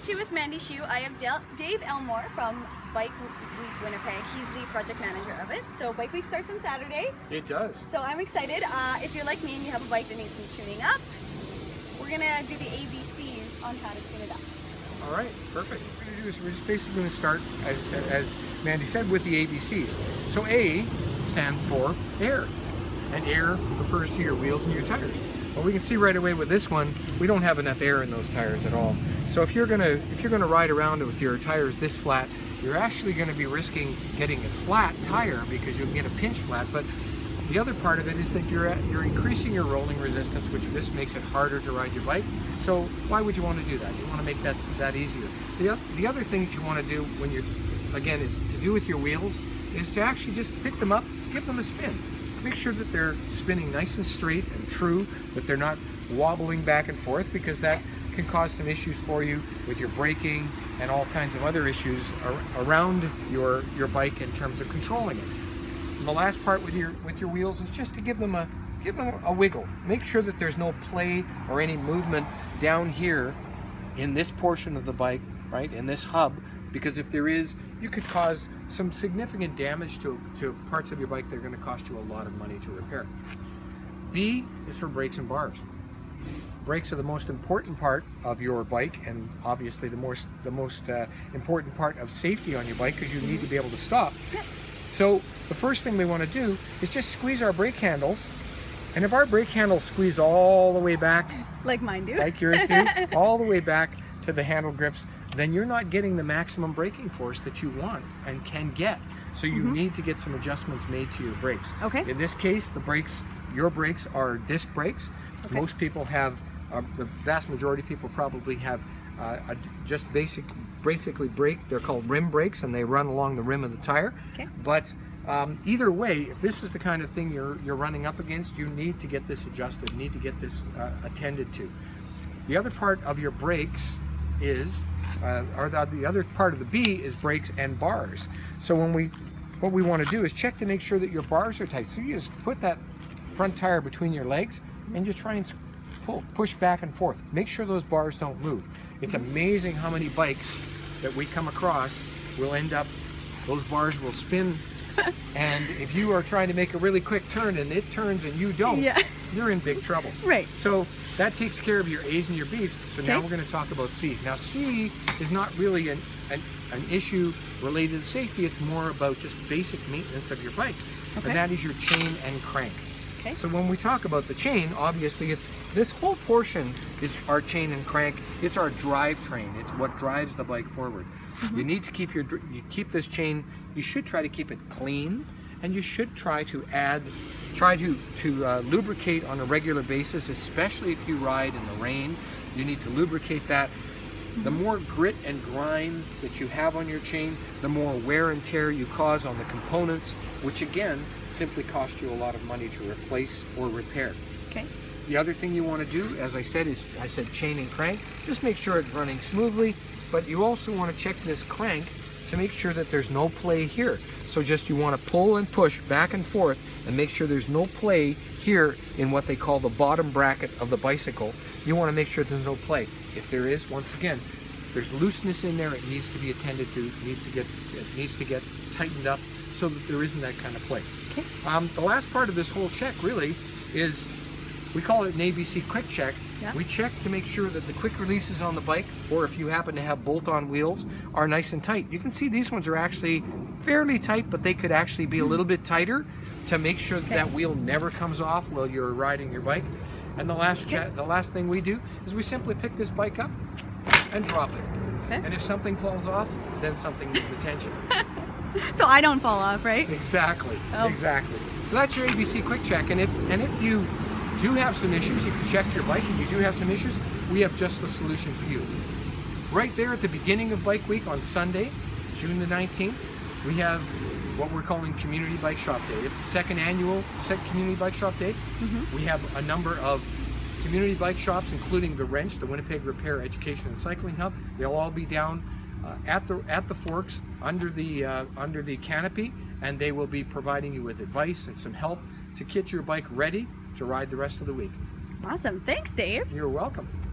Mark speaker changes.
Speaker 1: Two with Mandy Shu. I have Dave Elmore from Bike Week Winnipeg. He's the project manager of it. So Bike Week starts on Saturday.
Speaker 2: It does.
Speaker 1: So I'm excited. If you're like me and you have a bike that needs some tuning up, we're gonna do the ABCs on how to tune it up.
Speaker 2: All right, perfect. What we're going to do is we're just basically going to start, as Mandy said, with the ABCs. So A stands for air, and air refers to your wheels and your tires. Well, we can see right away with this one, we don't have enough air in those tires at all. So if you're gonna ride around with your tires this flat, you're actually going to be risking getting a flat tire because you'll get a pinch flat. But the other part of it is that you're increasing your rolling resistance, which just makes it harder to ride your bike. So why would you want to do that? You want to make that easier. The other thing that you want to do when you're, again, is to do with your wheels, is to actually just pick them up, give them a spin. Make sure that they're spinning nice and straight and true, that they're not wobbling back and forth, because that can cause some issues for you with your braking and all kinds of other issues around your bike in terms of controlling it. And the last part with your wheels is just to give them a wiggle. Make sure that there's no play or any movement down here in this portion of the bike, right, in this hub, because if there is, you could cause some significant damage to parts of your bike that are going to cost you a lot of money to repair. B is for brakes and bars. Brakes are the most important part of your bike, and obviously the most important part of safety on your bike, because you need to be able to stop. So the first thing we want to do is just squeeze our brake handles, and if our brake handles squeeze all the way back,
Speaker 1: like mine do,
Speaker 2: like yours do, all the way back to the handle grips, then you're not getting the maximum braking force that you want and can get. So you need to get some adjustments made to your brakes.
Speaker 1: Okay.
Speaker 2: In this case, your brakes are disc brakes. Okay. Most people have, the vast majority of people probably have just basically brake. They're called rim brakes, and they run along the rim of the tire. Okay. But either way, if this is the kind of thing you're running up against, you need to get this adjusted. You need to get this attended to. The other part of your brakes is, the other part of the B is brakes and bars. So what we want to do is check to make sure that your bars are tight. So you just put that front tire between your legs and you try and push back and forth. Make sure those bars don't move. It's amazing how many bikes that we come across will end up, those bars will spin, and if you are trying to make a really quick turn and it turns and you don't, you're in big trouble.
Speaker 1: Right.
Speaker 2: So that takes care of your A's and your B's. So now we're going to talk about C's. Now C is not really an issue related to safety. It's more about just basic maintenance of your bike. Okay. And that is your chain and crank. Okay. So when we talk about the chain, obviously it's this whole portion is our chain and crank. It's our drivetrain. It's what drives the bike forward. You need to keep this chain. You should try to keep it clean, and you should try to lubricate on a regular basis, especially if you ride in the rain. You need to lubricate that. The more grit and grime that you have on your chain, the more wear and tear you cause on the components, which again simply cost you a lot of money to replace or repair. Okay. The other thing you want to do, as I said, is chain and crank. Just make sure it's running smoothly, but you also want to check this crank to make sure that there's no play here. So just you want to pull and push back and forth and make sure there's no play here in what they call the bottom bracket of the bicycle. You want to make sure there's no play. If there is, once again, if there's looseness in there, it needs to be attended to. It needs to get tightened up so that there isn't that kind of play. Okay. The last part of this whole check really is, we call it an ABC quick check. Yeah. We check to make sure that the quick releases on the bike, or if you happen to have bolt-on wheels, are nice and tight. You can see these ones are actually fairly tight, but they could actually be a little bit tighter to make sure that that wheel never comes off while you're riding your bike. And the last thing we do is we simply pick this bike up and drop it. Okay. And if something falls off, then something needs attention.
Speaker 1: So I don't fall off, right?
Speaker 2: Exactly. Oh. Exactly. So that's your ABC quick check. And if you do have some issues, if you checked your bike and you do have some issues, we have just the solution for you. Right there at the beginning of Bike Week on Sunday, June the 19th, we have what we're calling Community Bike Shop Day. It's the second annual Community Bike Shop Day. We have a number of community bike shops, including the Wrench, the Winnipeg Repair Education and Cycling Hub. They'll all be down at the forks under the canopy, and they will be providing you with advice and some help to get your bike ready to ride the rest of the week.
Speaker 1: Awesome. Thanks, Dave.
Speaker 2: You're welcome.